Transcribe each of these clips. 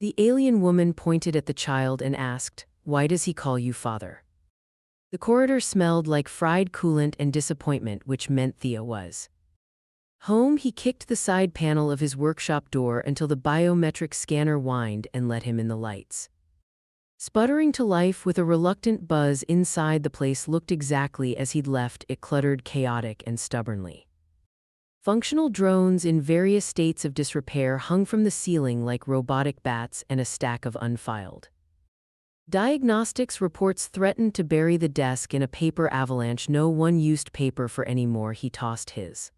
The alien woman pointed at the child and asked, "Why does he call you father?" The corridor smelled like fried coolant and disappointment, which meant Theo was home. He kicked the side panel of his workshop door until the biometric scanner whined and let him in. The lights, sputtering to life with a reluctant buzz inside the place, looked exactly as he'd left it, cluttered, chaotic, and stubbornly functional. Drones in various states of disrepair hung from the ceiling like robotic bats, and a stack of unfiled diagnostics reports threatened to bury the desk in a paper avalanche. No one used paper for any more. He tossed his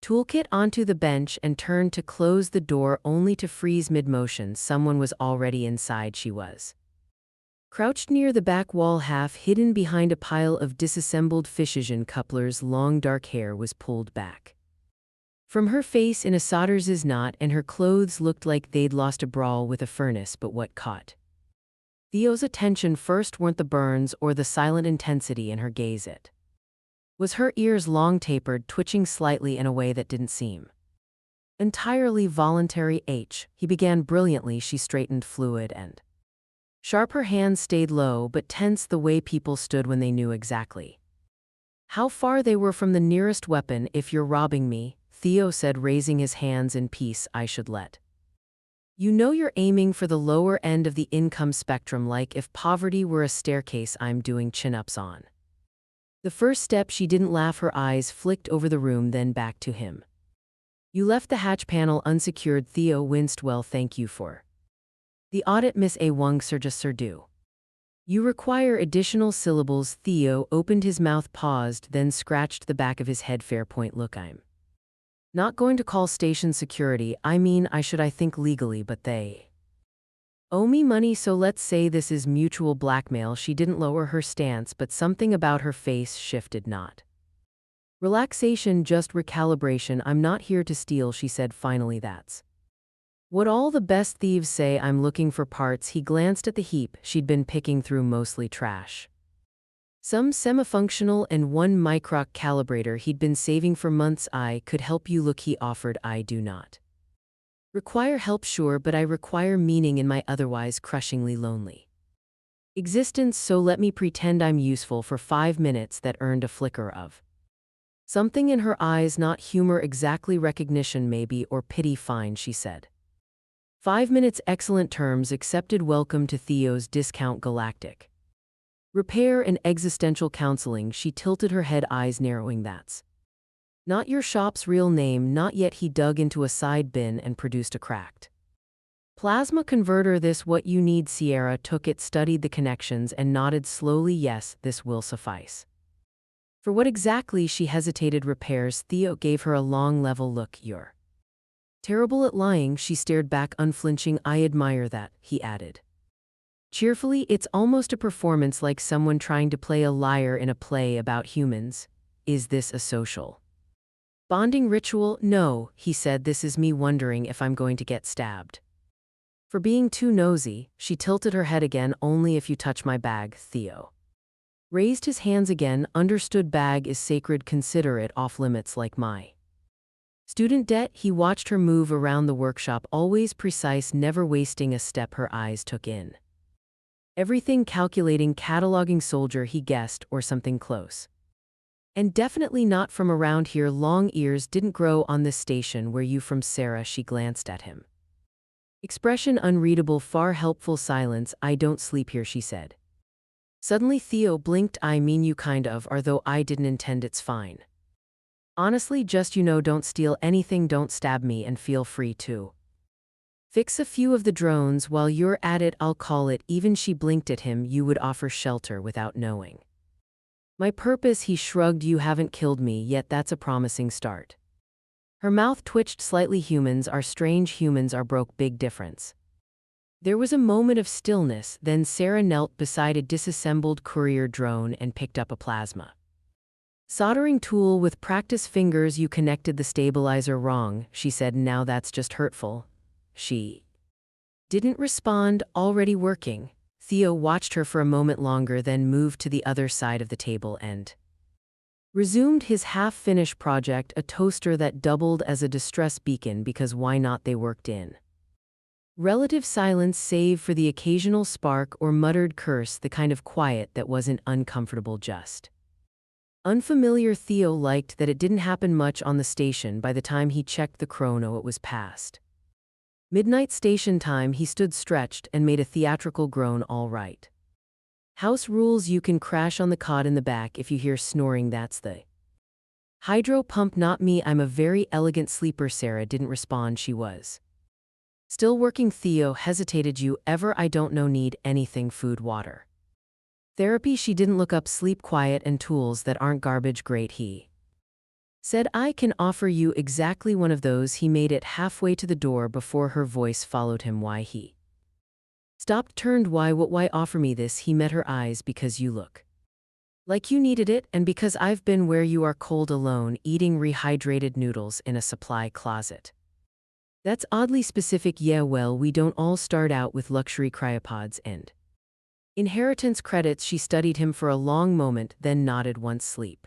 toolkit onto the bench and turned to close the door, only to freeze mid-motion. Someone was already inside. She was crouched near the back wall, half hidden behind a pile of disassembled fission couplers. Long dark hair was pulled back from her face in a solder's knot, and her clothes looked like they'd lost a brawl with a furnace. But what caught Theo's attention first weren't the burns or the silent intensity in her gaze. It was her ears, long tapered, twitching slightly in a way that didn't seem entirely voluntary. He began brilliantly. She straightened, fluid and sharp. Her hands stayed low but tense, the way people stood when they knew exactly how far they were from the nearest weapon. "If you're robbing me," Theo said, raising his hands in peace, "I should let you know you're aiming for the lower end of the income spectrum. Like if poverty were a staircase I'm doing chin-ups on the first step." She didn't laugh. Her eyes flicked over the room, then back to him. "You left the hatch panel unsecured." Theo winced. "Well, thank you for the audit, Miss A. Wang Surdu. You require additional syllables." Theo opened his mouth, paused, then scratched the back of his head. "Fair point. Look, I'm not going to call station security. I think legally, but they owe me money, so let's say this is mutual blackmail." She didn't lower her stance, but something about her face shifted. "Not relaxation, just recalibration. I'm not here to steal," she said finally. "That's what all the best thieves say. I'm looking for parts." He glanced at the heap she'd been picking through, mostly trash, some semi-functional, and one microc calibrator he'd been saving for months. "I could help you." "Look," he offered, "I do not require help, sure, but I require meaning in my otherwise crushingly lonely existence. So let me pretend I'm useful for 5 minutes." That earned a flicker of something in her eyes. "Not humor exactly, recognition maybe, or pity." "Fine," she said. 5 minutes, excellent terms accepted. "Welcome to Theo's Discount Galactic Repair and Existential Counseling." She tilted her head, eyes narrowing. "That's not your shop's real name." "Not yet." He dug into a side bin and produced a cracked plasma converter. "This what you need?" Sierra took it, studied the connections, and nodded slowly. "Yes, this will suffice." "For what exactly?" She hesitated. "Repairs." Theo gave her a long, level look. "You're terrible at lying." She stared back, unflinching. "I admire that," he added cheerfully. "It's almost a performance, like someone trying to play a liar in a play about humans." "Is this a social bonding ritual?" "No," he said. "This is me wondering if I'm going to get stabbed for being too nosy." She tilted her head again. "Only if you touch my bag." Theo raised his hands again. "Understood. Bag is sacred. Consider it off limits, like my student debt." He watched her move around the workshop, always precise, never wasting a step. Her eyes took in everything, calculating, cataloging. "Soldier," he guessed, "or something close. And definitely not from around here. Long ears didn't grow on this station. Where you from?" "Sarah." She glanced at him, expression unreadable. "Far." Helpful silence. "I don't sleep here," she said. Suddenly Theo blinked. "I mean you kind of are, though I didn't intend." "It's fine. Honestly, just, don't steal anything, don't stab me, and feel free to fix a few of the drones. While you're at it, I'll call it even." She blinked at him. "You would offer shelter without knowing my purpose." He shrugged. "You haven't killed me yet. That's a promising start." Her mouth twitched slightly. "Humans are strange. Humans are broke. Big difference." There was a moment of stillness, then Sarah knelt beside a disassembled courier drone and picked up a plasma soldering tool. "With practice fingers you connected the stabilizer wrong," she said. "Now that's just hurtful." She didn't respond. "Already working." Theo watched her for a moment longer, then moved to the other side of the table and resumed his half-finished project, a toaster that doubled as a distress beacon, because why not? They worked in Relative silence save for the occasional spark or muttered curse, the kind of quiet that wasn't uncomfortable just. Unfamiliar. Theo liked that it didn't happen much on the station. By the time he checked the chrono, it was past midnight station time. He stood stretched and made a theatrical groan. All right. House rules: you can crash on the cot in the back if you hear snoring. That's the hydro pump, not me. I'm a very elegant sleeper. Sarah didn't respond. She was still working. Theo hesitated. You ever? I don't know. Need anything? Food, water, therapy? She didn't look up. Sleep, quiet, and tools that aren't garbage. Great, he said. I can offer you exactly one of those. He made it halfway to the door before her voice followed him. Why? He stopped, turned. Why? What? Why offer me this? He met her eyes. Because you look like you needed it, and because I've been where you are, cold, alone, eating rehydrated noodles in a supply closet. That's oddly specific. Yeah, well, we don't all start out with luxury cryopods and inheritance credits. She studied him for a long moment, then nodded. Once sleep.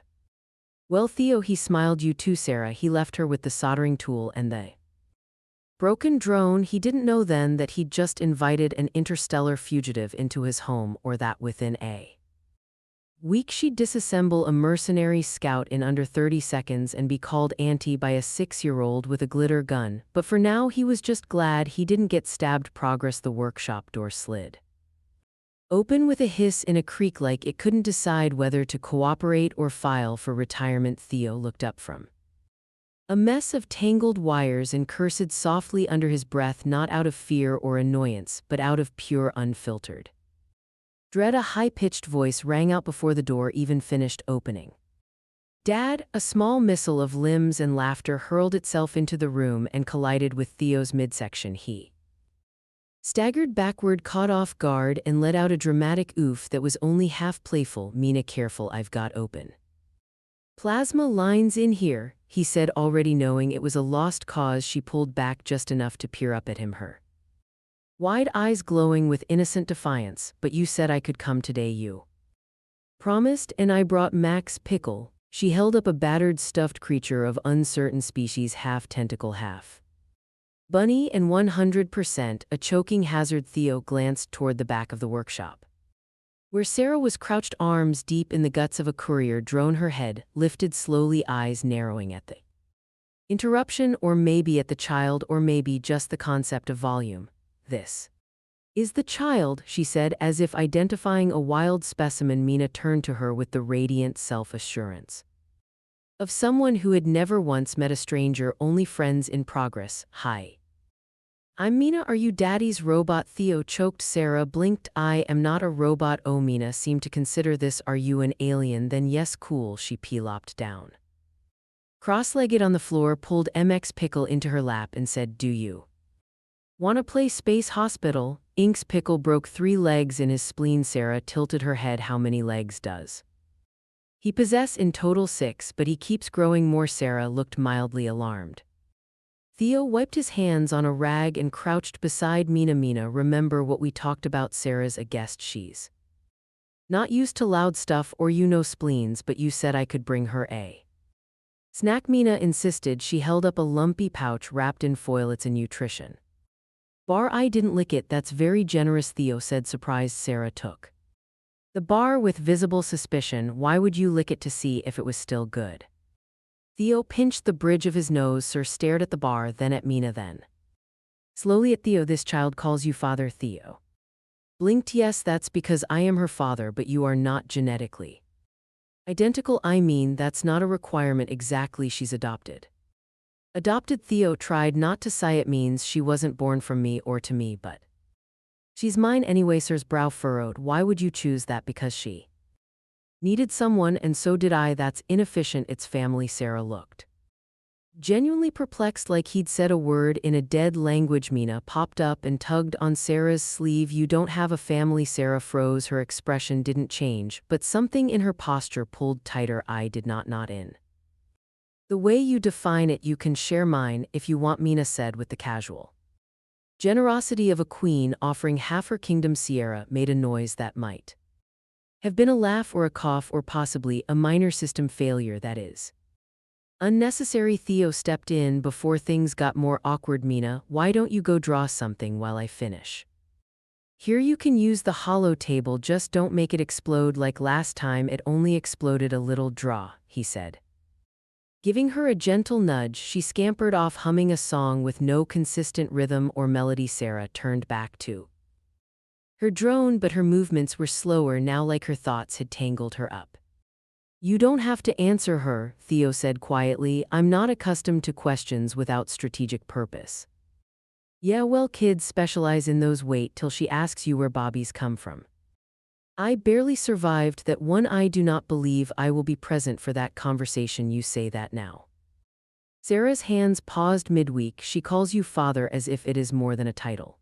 Well, Theo, he smiled. You too, Sarah. He left her with the soldering tool and the broken drone. He didn't know then that he'd just invited an interstellar fugitive into his home, or that within a week she'd disassemble a mercenary scout in under 30 seconds and be called auntie by a 6-year-old with a glitter gun. But for now, he was just glad he didn't get stabbed. Progress. The workshop door slid open with a hiss in a creak, like it couldn't decide whether to cooperate or file for retirement. Theo looked up from a mess of tangled wires and cursed softly under his breath, not out of fear or annoyance, but out of pure unfiltered dread. A high-pitched voice rang out before the door even finished opening. Dad. A small missile of limbs and laughter hurled itself into the room and collided with Theo's midsection. He staggered backward, caught off guard, and let out a dramatic oof that was only half playful. Mina, careful, I've got open plasma lines in here, he said, already knowing it was a lost cause. She pulled back just enough to peer up at him, her wide eyes glowing with innocent defiance. But you said I could come today. You promised, and I brought Max Pickle. She held up a battered stuffed creature of uncertain species, half tentacle, half bunny, and 100% a choking hazard. Theo glanced toward the back of the workshop, where Sarah was crouched, arms deep in the guts of a courier drone. Her head lifted slowly, eyes narrowing at the interruption, or maybe at the child, or maybe just the concept of volume. This is the child, she said, as if identifying a wild specimen. Mina turned to her with the radiant self-assurance of someone who had never once met a stranger, only friends in progress. Hi. I'm Mina. Are you Daddy's robot? Theo choked. Sarah blinked. I am not a robot. Oh, Mina seemed to consider this. Are you an alien? Then yes, cool. She plopped down cross-legged on the floor, pulled MX Pickle into her lap, and said, do you wanna play Space Hospital? Inks. Pickle broke 3 legs in his spleen. Sarah tilted her head. How many legs does he possess? In total 6, but he keeps growing more. Sarah looked mildly alarmed. Theo wiped his hands on a rag and crouched beside Mina. Mina, remember what we talked about? Sarah's a guest. She's not used to loud stuff or spleens, but you said I could bring her a snack. Mina insisted. She held up a lumpy pouch wrapped in foil. It's a nutrition bar. I didn't lick it. That's very generous, Theo said, surprised. Sarah took the bar with visible suspicion. Why would you lick it? To see if it was still good. Theo pinched the bridge of his nose. Sir stared at the bar, then at Mina, then slowly at Theo. This child calls you father? Theo blinked. Yes, that's because I am her father, but you are not genetically identical. I mean, that's not a requirement exactly. She's adopted. Adopted? Theo tried not to sigh. It means she wasn't born from me or to me, but she's mine anyway. Sir's brow furrowed. Why would you choose that? Because she needed someone, and so did I. That's inefficient. It's family. Sarah looked genuinely perplexed, like he'd said a word in a dead language. Mina popped up and tugged on Sarah's sleeve. You don't have a family. Sarah froze. Her expression didn't change, but something in her posture pulled tighter. I did not in the way you define it. You can share mine if you want, Mina said with the casual generosity of a queen offering half her kingdom. Sierra made a noise that might have been a laugh or a cough or possibly a minor system failure. That is Unnecessary. Theo stepped in before things got more awkward. Mina, why don't you go draw something while I finish? Here you can use the hollow table, just don't make it explode like last time, it only exploded a little. Draw, he said. Giving her a gentle nudge, she scampered off humming a song with no consistent rhythm or melody. Sarah turned back to her drone, but her movements were slower now, like her thoughts had tangled her up. You don't have to answer her, Theo said quietly. I'm not accustomed to questions without strategic purpose. Yeah, well, kids specialize in those. Wait till she asks you where Bobby's come from. I barely survived that one. I do not believe I will be present for that conversation. You say that now. Sarah's hands paused midweek. She calls you father as if it is more than a title.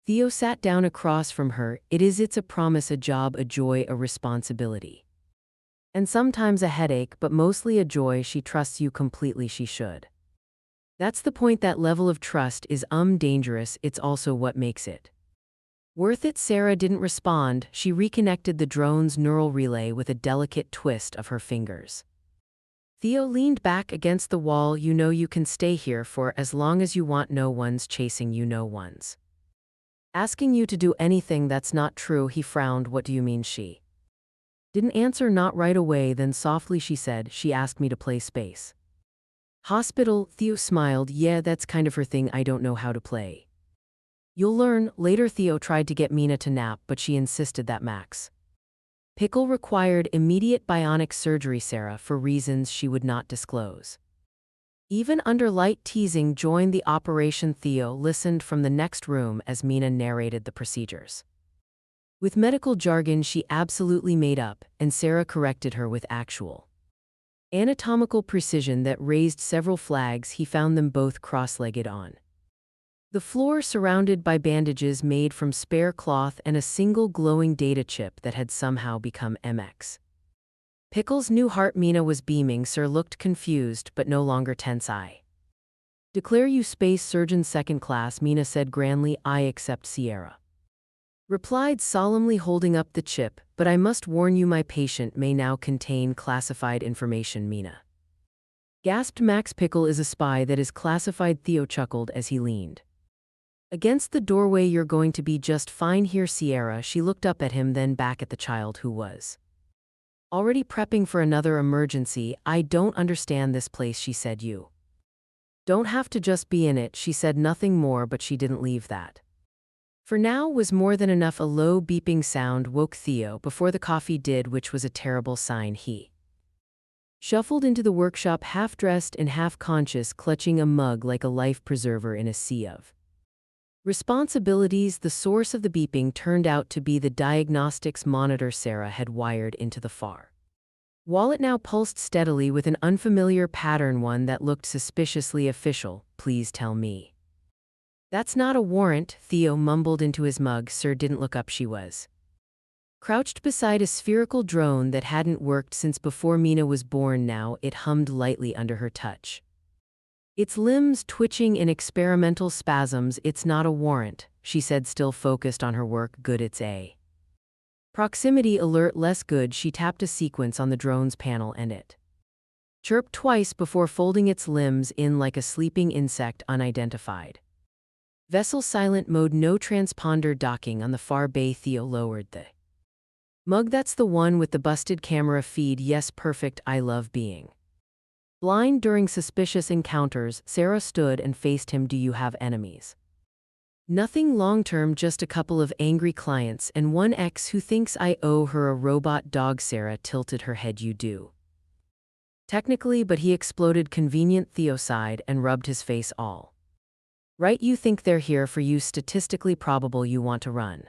Theo sat down across from her. It's a promise, a job, a joy, a responsibility. And sometimes a headache, but mostly a joy. She trusts you completely. She should. That's the point. That level of trust is dangerous. It's also what makes it worth it. Sarah didn't respond. She reconnected the drone's neural relay with a delicate twist of her fingers. Theo leaned back against the wall. You know you can stay here for as long as you want. No one's chasing you. No one's asking you to do anything that's not true. He frowned. What do you mean? She didn't answer. Not right away. Then softly she said, she asked me to play space hospital. Theo smiled. Yeah, that's kind of her thing. I don't know how to play. You'll learn later. Theo tried to get Mina to nap, but she insisted that Max Pickle required immediate bionic surgery. Sarah, for reasons she would not disclose, even under light teasing, joined the operation. Theo listened from the next room as Mina narrated the procedures. With medical jargon she absolutely made up, and Sarah corrected her with actual anatomical precision that raised several flags. He found them both cross-legged on the floor, surrounded by bandages made from spare cloth and a single glowing data chip that had somehow become MX Pickle's new heart. Mina was beaming. Sir looked confused, but no longer tense. I declare you space surgeon second class, Mina said grandly. I accept, Sierra replied solemnly, holding up the chip. But I must warn you, my patient may now contain classified information. Mina gasped. Max Pickle is a spy that is classified. Theo chuckled as he leaned against the doorway. You're going to be just fine here, Sierra. She looked up at him, then back at the child who was already prepping for another emergency. I don't understand this place, she said. You don't have to just be in it. She said nothing more, but she didn't leave. That for now was more than enough. A low beeping sound woke Theo before the coffee did, which was a terrible sign. He shuffled into the workshop, half-dressed and half-conscious, clutching a mug like a life preserver in a sea of responsibilities. The source of the beeping turned out to be the diagnostics monitor Sarah had wired into the far wall. It now pulsed steadily with an unfamiliar pattern, one that looked suspiciously official. Please tell me that's not a warrant, Theo mumbled into his mug. Sir didn't look up. She was crouched beside a spherical drone that hadn't worked since before Mina was born. Now it hummed lightly under her touch, its limbs twitching in experimental spasms. It's not a warrant, she said, still focused on her work. Good, it's a proximity alert. Less good. She tapped a sequence on the drone's panel and it chirped twice before folding its limbs in like a sleeping insect. Unidentified vessel. Silent mode. No transponder docking on the far bay. Theo lowered the mug. That's the one with the busted camera feed. Yes, perfect. I love being blind during suspicious encounters. Sarah stood and faced him. Do you have enemies? Nothing long-term, just a couple of angry clients and one ex who thinks I owe her a robot dog. Sarah tilted her head. You do. Technically, but he exploded. Convenient. Theo sighed and rubbed his face. All right, you think they're here for you. Statistically probable. You want to run?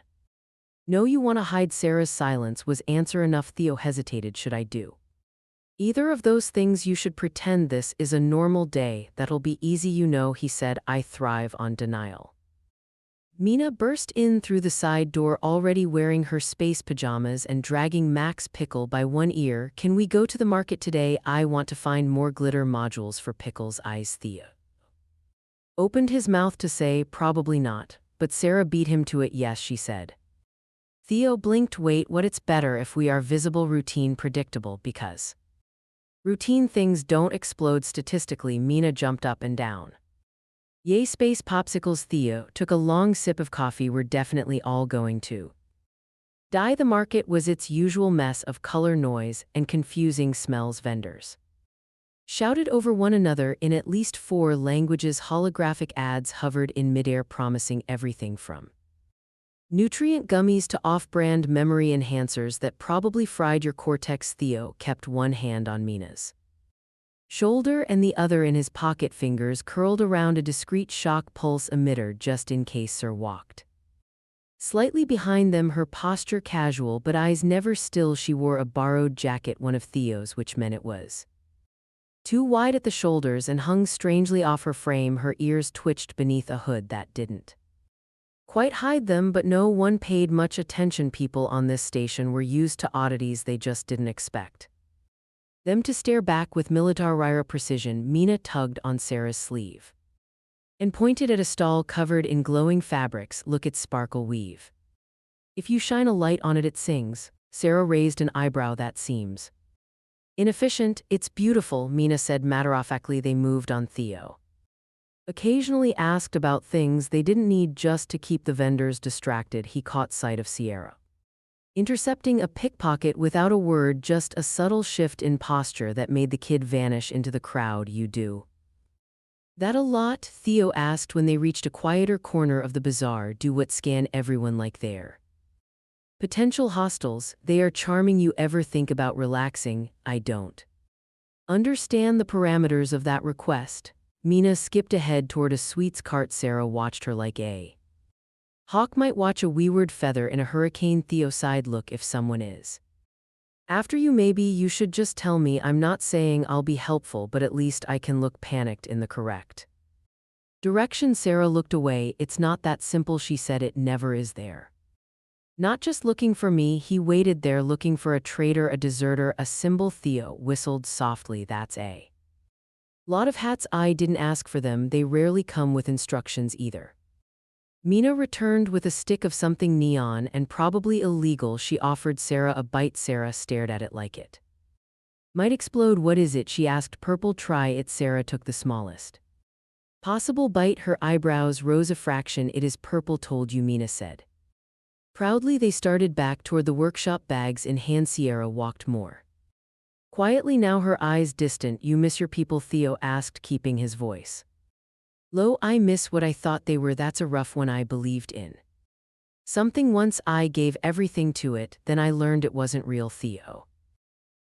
No, you want to hide. Sarah's silence was answer enough. Theo hesitated. Should I do either of those things? You should pretend this is a normal day. That'll be easy, you know, he said. I thrive on denial. Mina burst in through the side door, already wearing her space pajamas and dragging Max Pickle by one ear. Can we go to the market today? I want to find more glitter modules for Pickle's eyes. Theo opened his mouth to say probably not, but Sarah beat him to it. Yes, she said. Theo blinked. Wait, what? It's better if we are visible, routine, predictable, because Routine things don't explode statistically, Mina jumped up and down. Yay space popsicles. Theo took a long sip of coffee. We're definitely all going to die. The market was its usual mess of color, noise, and confusing smells. Vendors shouted over one another in at least 4 languages. Holographic ads hovered in midair promising everything from nutrient gummies to off-brand memory enhancers that probably fried your cortex. Theo kept one hand on Mina's shoulder and the other in his pocket, fingers curled around a discreet shock pulse emitter just in case Sir walked slightly behind them, her posture casual but eyes never still. She wore a borrowed jacket, one of Theo's, which meant it was too wide at the shoulders and hung strangely off her frame. Her ears twitched beneath a hood that didn't quite hide them, but no one paid much attention. People on this station were used to oddities they just didn't expect them to stare back. With military precision, Mina tugged on Sarah's sleeve and pointed at a stall covered in glowing fabrics. Look at sparkle weave. If you shine a light on it, it sings. Sarah raised an eyebrow. That seems inefficient. It's beautiful, Mina said matter-of-factly. They moved on. Theo occasionally asked about things they didn't need just to keep the vendors distracted. He caught sight of Sierra intercepting a pickpocket without a word, just a subtle shift in posture that made the kid vanish into the crowd. You do that a lot? Theo asked when they reached a quieter corner of the bazaar. Do what? Scan everyone like they're potential hostiles. They are charming. You ever think about relaxing? I don't understand the parameters of that request. Mina skipped ahead toward a sweets cart. Sarah watched her like a hawk might watch a wayward feather in a hurricane. Theo sighed. Look, if someone is after you, maybe you should just tell me. I'm not saying I'll be helpful, but at least I can look panicked in the correct direction. Sarah looked away. It's not that simple, she said. It never is. There not just looking for me. He waited there looking for a traitor, a deserter, a symbol. Theo whistled softly. That's a lot of hats. I didn't ask for them. They rarely come with instructions either. Mina returned with a stick of something neon and probably illegal. She offered Sarah a bite. Sarah stared at it like it might explode. What is it? She asked. Purple. Try it. Sarah took the smallest possible bite. Her eyebrows rose a fraction. It is purple. Told you, Mina said proudly. They started back toward the workshop, bags in hand. Sierra walked more quietly now, her eyes distant. You miss your people? Theo asked, keeping his voice low. I miss what I thought they were. That's a rough one. I believed in something once. I gave everything to it, then I learned it wasn't real. Theo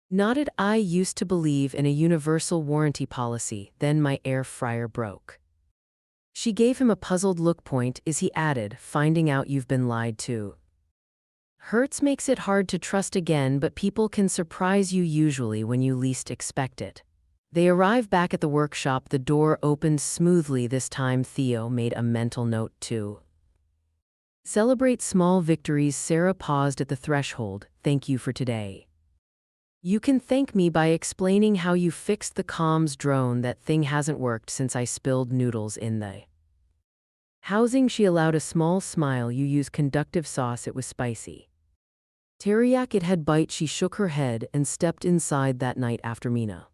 nodded. I used to believe in a universal warranty policy, then my air fryer broke. She gave him a puzzled look. Point is, he added, finding out you've been lied to hurts. Makes it hard to trust again, but people can surprise you, usually when you least expect it. They arrive back at the workshop. The door opened smoothly this time. Theo made a mental note to celebrate small victories. Sarah paused at the threshold. Thank you for today. You can thank me by explaining how you fixed the comms drone. That thing hasn't worked since I spilled noodles in the housing. She allowed a small smile. You use conductive sauce. It was spicy teriyaki. It had bite. She shook her head and stepped inside. That night, after Mina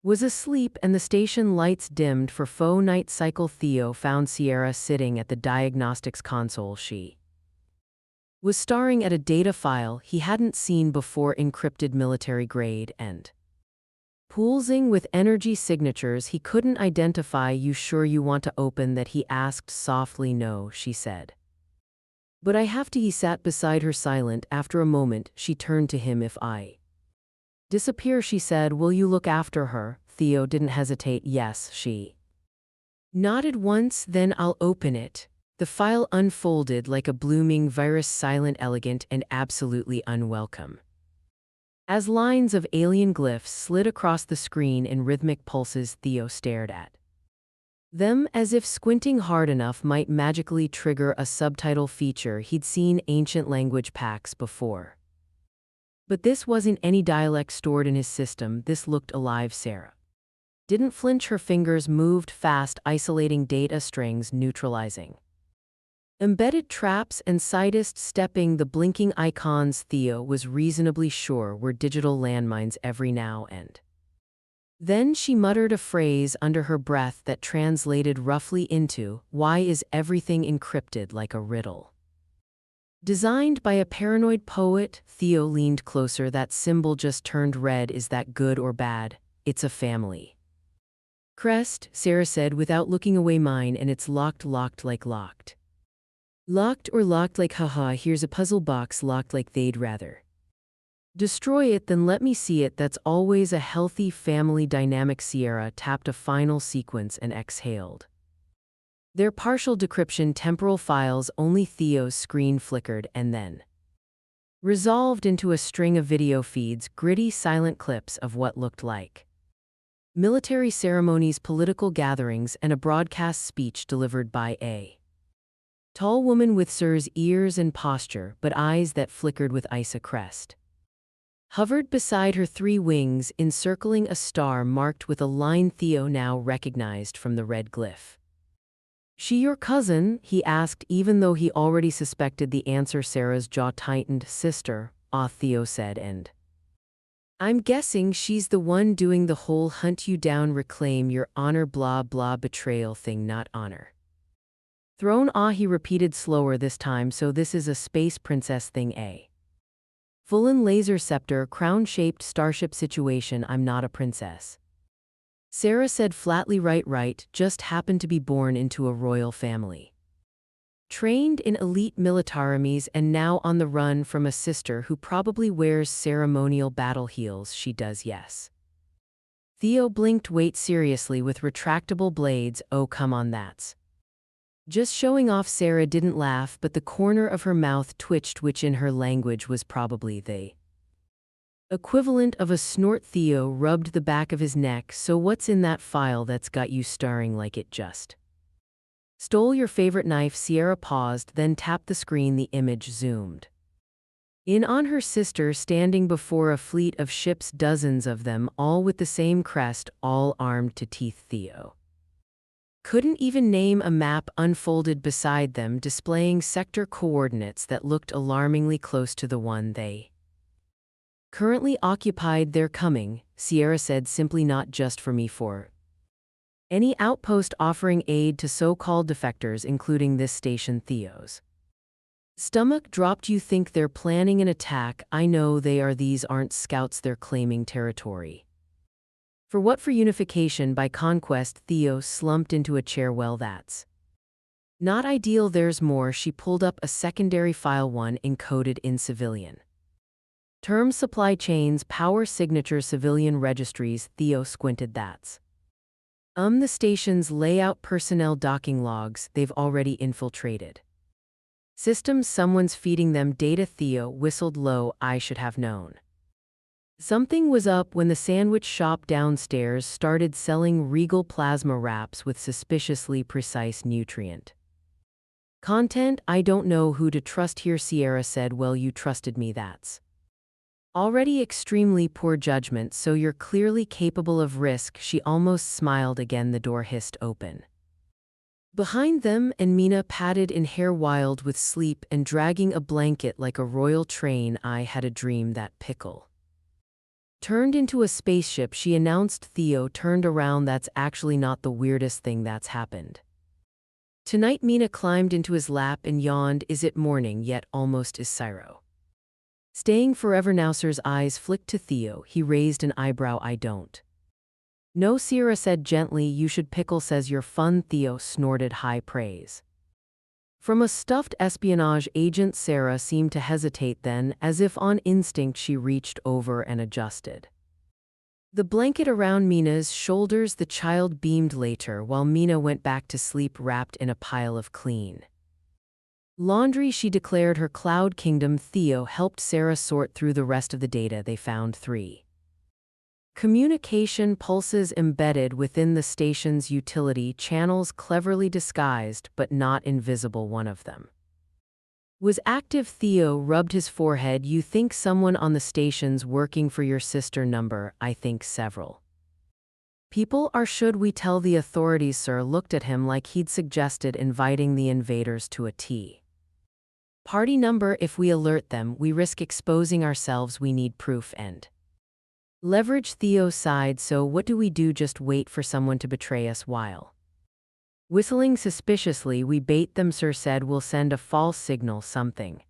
was asleep and the station lights dimmed for faux night cycle, Theo found Sierra sitting at the diagnostics console. She was staring at a data file he hadn't seen before, encrypted, military grade, and pulsing with energy signatures he couldn't identify. You sure you want to open that? He asked softly. No, she said. But I have to. He sat beside her, silent. After a moment, she turned to him. If I disappear, she said, will you look after her? Theo didn't hesitate. Yes, she nodded once. Then I'll open it. The file unfolded like a blooming virus, silent, elegant, and absolutely unwelcome. As lines of alien glyphs slid across the screen in rhythmic pulses, Theo stared at them as if squinting hard enough might magically trigger a subtitle feature. He'd seen ancient language packs before, but this wasn't any dialect stored in his system. This looked alive. Sarah didn't flinch. Her fingers moved fast, isolating data strings, neutralizing embedded traps and sidestepping the blinking icons Theo was reasonably sure were digital landmines. Every now and Then she muttered a phrase under her breath that translated roughly into, "Why is everything encrypted like a riddle?" Designed by a paranoid poet, Theo leaned closer. "That symbol just turned red. Is that good or bad? It's a family crest," Sarah said without looking away. "Mine, and it's locked like locked. Locked or locked like haha, here's a puzzle box locked like they'd rather destroy it than let me see it. That's always a healthy family dynamic." Sierra tapped a final sequence and exhaled. Their partial decryption temporal files. Only Theo's screen flickered and then resolved into a string of video feeds, gritty silent clips of what looked like military ceremonies, political gatherings, and a broadcast speech delivered by a tall woman with Sir's ears and posture, but eyes that flickered with ice. A crest hovered beside her, three wings encircling a star marked with a line Theo now recognized from the red glyph. "She your cousin?" he asked, even though he already suspected the answer. Sarah's jaw tightened. "Sister," Theo said, "and I'm guessing she's the one doing the whole hunt you down, reclaim your honor, blah blah betrayal thing. Not honor throne, he repeated slower this time. "So this is a space princess thing, eh? Full-on laser scepter, crown-shaped starship situation. I'm not a princess," Sarah said flatly. Right, just happened to be born into a royal family. Trained in elite militaries and now on the run from a sister who probably wears ceremonial battle heels. She does, yes." Theo blinked. "Wait, seriously, with retractable blades? Oh, come on, that's just showing off." Sarah didn't laugh, but the corner of her mouth twitched, which in her language was probably the equivalent of a snort. Theo rubbed the back of his neck. "So what's in that file that's got you staring like it just stole your favorite knife?" Sierra paused, then tapped the screen. The image zoomed in on her sister standing before a fleet of ships, dozens of them, all with the same crest, all armed to teeth. Theo couldn't even name a map unfolded beside them, displaying sector coordinates that looked alarmingly close to the one they currently occupied. "They're coming," Sierra said simply. "Not just for me, for any outpost offering aid to so-called defectors, including this station." Theo's stomach dropped. "You think they're planning an attack? I know they are. These aren't scouts. They're claiming territory." "For what? For unification by conquest." Theo slumped into a chair. "Well, that's not ideal. There's more." She pulled up a secondary file, one encoded in civilian terms: supply chains, power signatures, civilian registries. Theo squinted. "That's the station's layout, personnel, docking logs. They've already infiltrated systems. Someone's feeding them data." Theo whistled low. "I should have known something was up when the sandwich shop downstairs started selling Regal plasma wraps with suspiciously precise nutrient content." "I don't know who to trust here," Sierra said. "Well, you trusted me. That's already extremely poor judgment, so you're clearly capable of risk." She almost smiled again. The door hissed open behind them, and Mina, padded in hair, wild with sleep and dragging a blanket like a royal train. "I had a dream that pickle turned into a spaceship," she announced. Theo turned around. "That's actually not the weirdest thing that's happened tonight." Mina climbed into his lap and yawned. "Is it morning yet? Almost. Is Cyro staying forever now?" Sir's eyes flicked to Theo. He raised an eyebrow. "I don't know," Sierra said gently. "You should. Pickle says you're fun." Theo snorted high praise from a stuffed espionage agent. Sarah seemed to hesitate, then, as if on instinct, she reached over and adjusted the blanket around Mina's shoulders. The child beamed later, while Mina went back to sleep wrapped in a pile of clean laundry. She declared her cloud kingdom. Theo helped Sarah sort through the rest of the data. They found 3 communication pulses embedded within the station's utility channels, cleverly disguised but not invisible. One of them was active. Theo rubbed his forehead. "You think someone on the station's working for your sister?" "Number, I think several people are." "Should we tell the authorities?" Sir looked at him like he'd suggested inviting the invaders to a tea party. "Number, if we alert them, we risk exposing ourselves. We need proof." And Leverage, Theo sighed. So what do we do? Just wait for someone to betray us while whistling suspiciously we bait them, Sir said. We'll send a false signal, something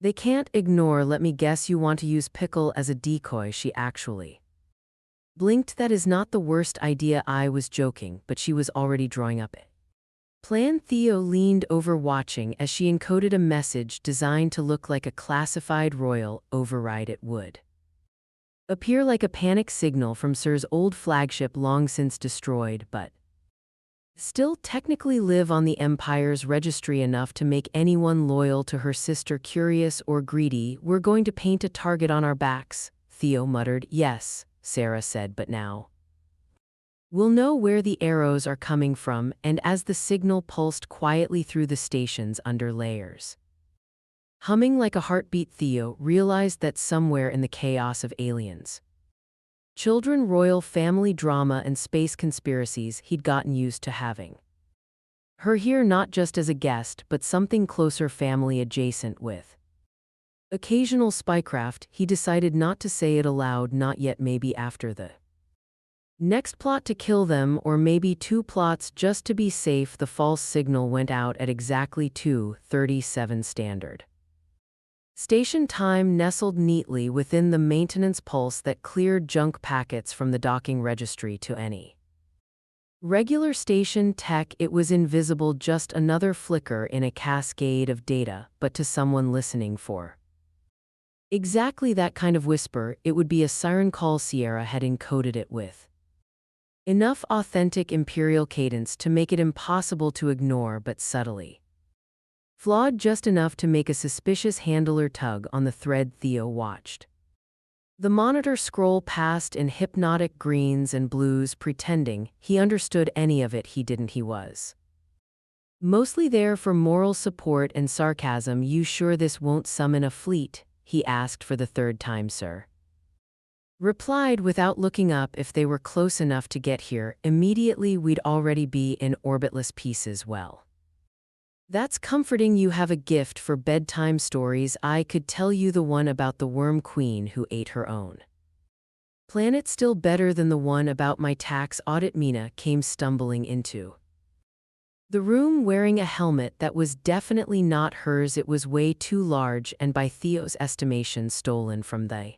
they can't ignore. Let me guess, you want to use Pickle as a decoy. She actually blinked. That is not the worst idea. I was joking, but she was already drawing up it. Plan. Theo leaned over watching as she encoded a message designed to look like a classified royal override. It would appear like a panic signal from Sir's old flagship, long since destroyed, but still technically live on the Empire's registry, enough to make anyone loyal to her sister curious or greedy. We're going to paint a target on our backs, Theo muttered. Yes, Sarah said, but now we'll know where the arrows are coming from. And as the signal pulsed quietly through the station's under layers, humming like a heartbeat, Theo realized that somewhere in the chaos of aliens, children, royal family drama, and space conspiracies, he'd gotten used to having her here, not just as a guest, but something closer, family adjacent, with occasional spycraft. He decided not to say it aloud. Not yet. Maybe after the next plot to kill them, or maybe two plots just to be safe. The false signal went out at exactly 2:37 standard station time, nestled neatly within the maintenance pulse that cleared junk packets from the docking registry to any regular station tech. It was invisible, just another flicker in a cascade of data, but to someone listening for exactly that kind of whisper, it would be a siren call. Sierra had encoded it with enough authentic imperial cadence to make it impossible to ignore, but subtly flawed just enough to make a suspicious handler tug on the thread. Theo watched the monitor scroll past in hypnotic greens and blues, pretending he understood any of it. He didn't. He was mostly there for moral support and sarcasm. You sure this won't summon a fleet? He asked for the third time. Sir replied without looking up. If they were close enough to get here immediately, we'd already be in orbitless pieces. Well, that's comforting. You have a gift for bedtime stories. I could tell you the one about the worm queen who ate her own planet. Still better than the one about my tax audit. Mina came stumbling into the room wearing a helmet that was definitely not hers. It was way too large and, by Theo's estimation, stolen from the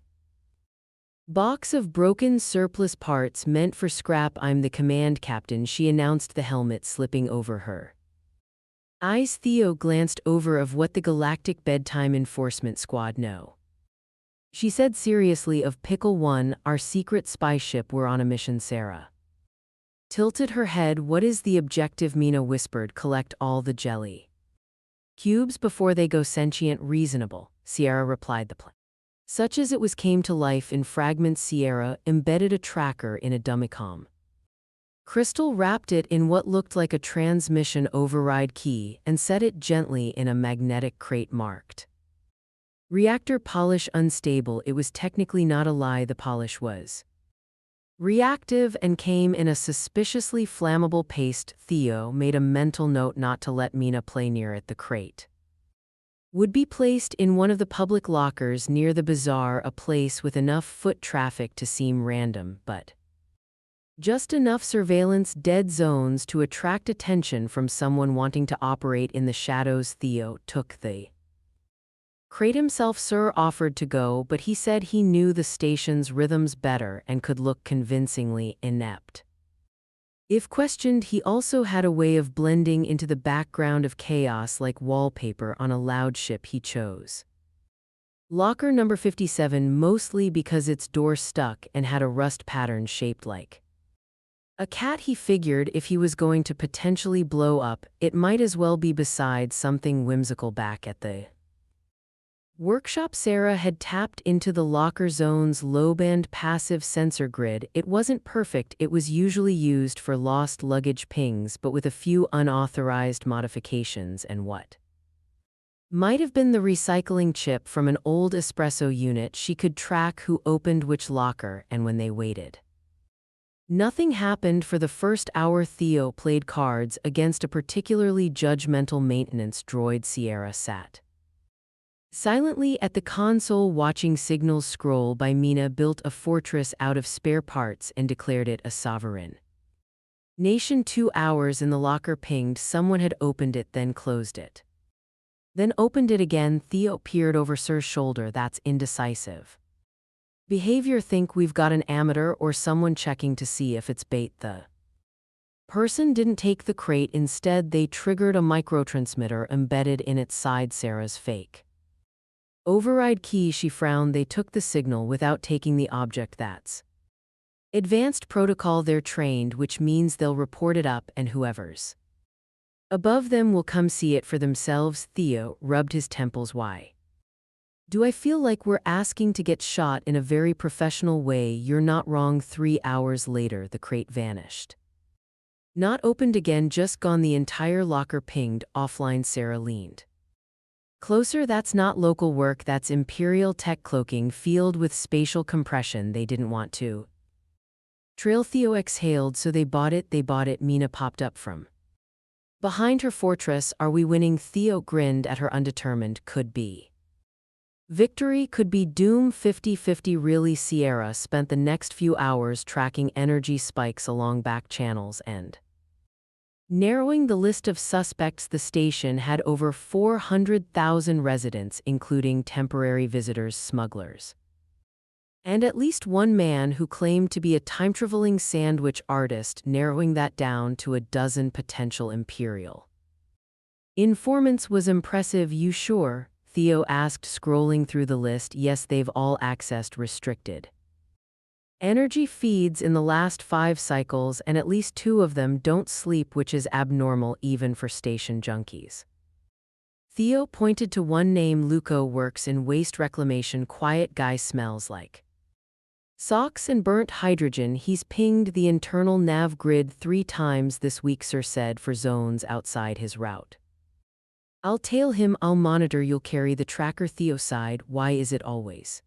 box of broken surplus parts meant for scrap. I'm the command captain, she announced, the helmet slipping over her eyes. Theo glanced over. Of what the Galactic Bedtime Enforcement Squad know, she said seriously. Of Pickle 1, our secret spy ship. We're on a mission. Sarah tilted her head. What is the objective? Mina whispered. Collect all the jelly cubes before they go sentient. Reasonable, Sierra replied. The plan, such as it was, came to life in fragments. Sierra embedded a tracker in a dumbicom crystal, wrapped it in what looked like a transmission override key, and set it gently in a magnetic crate marked reactor polish unstable. It was technically not a lie. The polish was reactive and came in a suspiciously flammable paste. Theo made a mental note not to let Mina play near it. The crate would be placed in one of the public lockers near the bazaar, a place with enough foot traffic to seem random, but just enough surveillance dead zones to attract attention from someone wanting to operate in the shadows. Theo took the crate himself. Sir offered to go, but he said he knew the station's rhythms better and could look convincingly inept if questioned. He also had a way of blending into the background of chaos like wallpaper on a loud ship. He chose locker number 57 mostly because its door stuck and had a rust pattern shaped like a cat. He figured if he was going to potentially blow up, it might as well be beside something whimsical. Back at the workshop, Sarah had tapped into the locker zone's low-band passive sensor grid. It wasn't perfect. It was usually used for lost luggage pings, but with a few unauthorized modifications and what might have been the recycling chip from an old espresso unit. She could track who opened which locker and when they waited. Nothing happened for the first hour. Theo played cards against a particularly judgmental maintenance droid. Sierra sat Silently at the console watching signals scroll by Mina built a fortress out of spare parts and declared it a sovereign nation. 2 hours in the locker pinged someone had opened it then closed it. Then opened it again. Theo peered over Sir's shoulder. That's indecisive behavior. Think we've got an amateur or someone checking to see if it's bait. The person didn't take the crate. Instead, they triggered a microtransmitter embedded in its side. Sarah's fake override key. She frowned. They took the signal without taking the object. That's advanced protocol. They're trained, which means they'll report it up and whoever's above them will come see it for themselves. Theo rubbed his temples. Why do I feel like we're asking to get shot in a very professional way? You're not wrong. 3 hours later, the crate vanished. Not opened again, just gone. The entire locker pinged offline. Sarah leaned closer. That's not local work, that's Imperial tech cloaking field with spatial compression. They didn't want to trail. Theo exhaled. So they bought it. Mina popped up from behind her fortress. Are we winning? Theo grinned at her, undetermined. Could be victory, could be doom. 50-50 really. Sierra spent the next few hours tracking energy spikes along back channels and narrowing the list of suspects. The station had over 400,000 residents, including temporary visitors, smugglers, and at least one man who claimed to be a time-traveling sandwich artist, narrowing that down to a dozen potential Imperial informants. Was impressive. You sure? Theo asked, scrolling through the list. Yes, they've all accessed restricted energy feeds in the last 5 cycles, and at least 2 of them don't sleep, which is abnormal even for station junkies. Theo pointed to one name. Luco works in waste reclamation. Quiet guy, smells like socks and burnt hydrogen. He's pinged the internal nav grid 3 times this week, Sir said, for zones outside his route. I'll tail him. I'll monitor. You'll carry the tracker. Theo sighed. Why is it always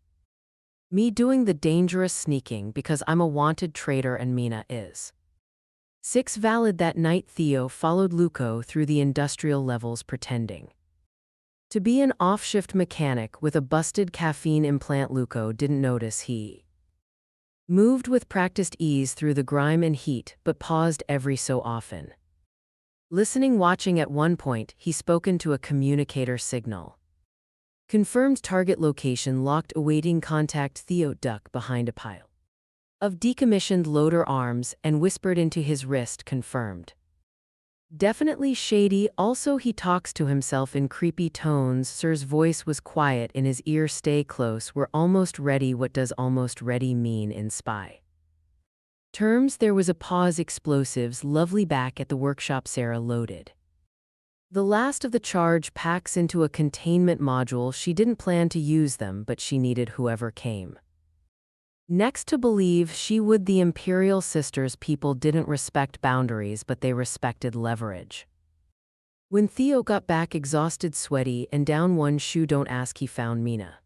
me doing the dangerous sneaking? Because I'm a wanted traitor and Mina is 6. Valid. That night, Theo followed Luco through the industrial levels, pretending to be an off-shift mechanic with a busted caffeine implant. Luco didn't notice. He moved with practiced ease through the grime and heat, but paused every so often, listening, watching. At one point, he spoken to a communicator signal. Confirmed target location locked, awaiting contact. Theo ducked behind a pile of decommissioned loader arms and whispered into his wrist. Confirmed. Definitely shady. Also, he talks to himself in creepy tones. Sir's voice was quiet in his ear. Stay close. We're almost ready. What does almost ready mean in spy terms? There was a pause. Explosives. Lovely. Back at the workshop, Sarah loaded the last of the charge packs into a containment module. She didn't plan to use them, but she needed whoever came next to believe she would. The Imperial Sisters people didn't respect boundaries, but they respected leverage. When Theo got back, exhausted, sweaty, and down one shoe, don't ask, he found Mina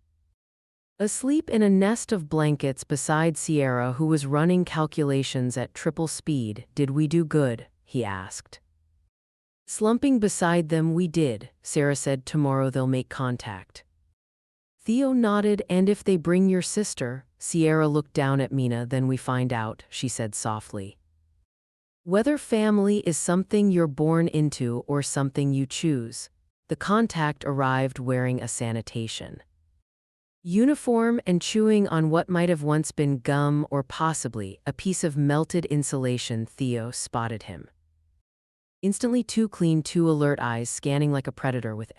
asleep in a nest of blankets beside Sierra, who was running calculations at triple speed. Did we do good? He asked, slumping beside them. We did, Sarah said. Tomorrow they'll make contact. Theo nodded. And if they bring your sister? Sierra looked down at Mina. Then we find out, she said softly. Whether family is something you're born into or something you choose. The contact arrived wearing a sanitation uniform and chewing on what might have once been gum or possibly a piece of melted insulation. Theo spotted him instantly. Too clean, too alert, eyes scanning like a predator with it.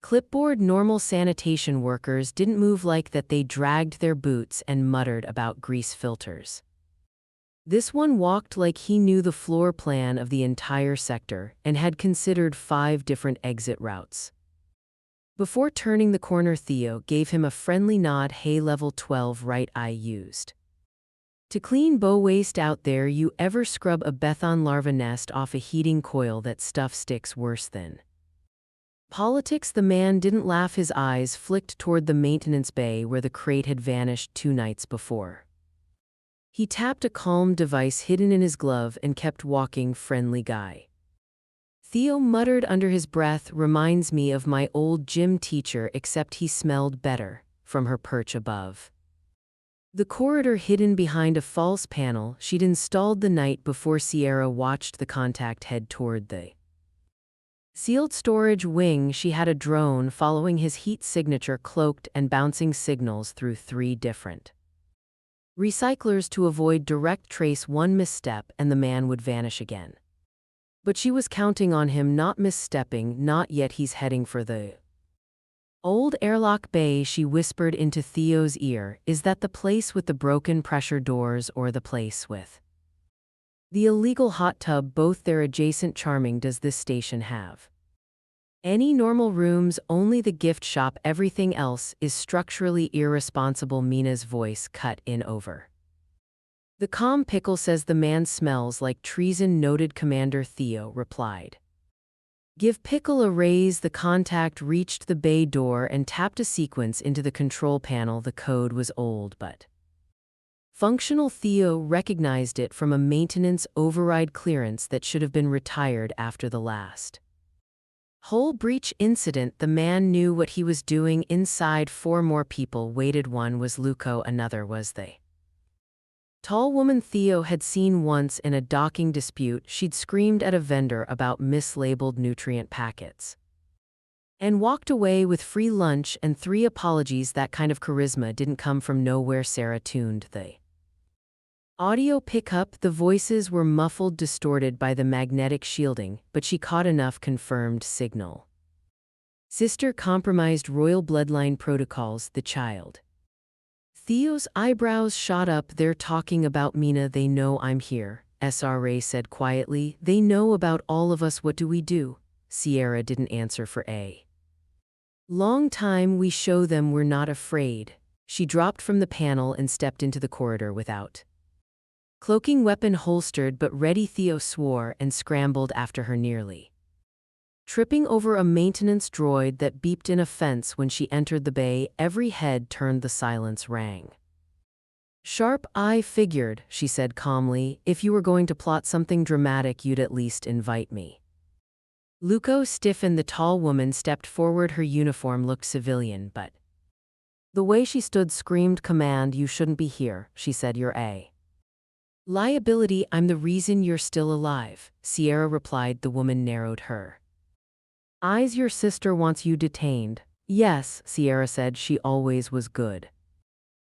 Clipboard. Normal sanitation workers didn't move like that. They dragged their boots and muttered about grease filters. This one walked like he knew the floor plan of the entire sector and had considered 5 different exit routes. Before turning the corner, Theo gave him a friendly nod. Hey, level 12, right? I used to clean bow waste out there. You ever scrub a Bethon larva nest off a heating coil? That stuff sticks worse than politics. The man didn't laugh. His eyes flicked toward the maintenance bay where the crate had vanished 2 nights before. He tapped a calm device hidden in his glove and kept walking. Friendly guy. Theo muttered under his breath, reminds me of my old gym teacher except he smelled better, from her perch above. The corridor hidden behind a false panel she'd installed the night before Sierra watched the contact head toward the sealed storage wing. She had a drone following his heat signature, cloaked and bouncing signals through 3 different recyclers to avoid direct trace. One misstep and the man would vanish again. But she was counting on him not misstepping. Not yet. He's heading for the old airlock bay, she whispered into Theo's ear. Is that the place with the broken pressure doors or the place with the illegal hot tub? Both. They're adjacent. Charming. Does this station have any normal rooms? Only the gift shop. Everything else is structurally irresponsible. Mina's voice cut in over the calm. Pickle says the man smells like treason. Noted, Commander, Theo replied. Give Pickle a raise. The contact reached the bay door and tapped a sequence into the control panel. The code was old but functional. Theo recognized it from a maintenance override clearance that should have been retired after the last whole breach incident. The man knew what he was doing. Inside, 4 more people waited. One was Luco, another was the tall woman Theo had seen once in a docking dispute. She'd screamed at a vendor about mislabeled nutrient packets and walked away with free lunch and 3 apologies. That kind of charisma didn't come from nowhere. Sarah tuned the audio pickup. The voices were muffled, distorted by the magnetic shielding, but she caught enough. Confirmed signal. Sister compromised royal bloodline protocols. The child. Theo's eyebrows shot up. They're talking about Mina. They know I'm here, SRA said quietly. They know about all of us. What do we do? Sierra didn't answer for a long time. We show them we're not afraid. She dropped from the panel and stepped into the corridor without cloaking, weapon holstered but ready. Theo swore and scrambled after her, nearly tripping over a maintenance droid that beeped in a fence when she entered the bay. Every head turned. The silence rang sharp. I figured, she said calmly, if you were going to plot something dramatic, you'd at least invite me. Luco stiffened. The tall woman stepped forward. Her uniform looked civilian, but the way she stood screamed command. You shouldn't be here, she said. You're a liability. I'm the reason you're still alive, Sierra replied. The woman narrowed her eyes. Your sister wants you detained. Yes, Sierra said. She always was good.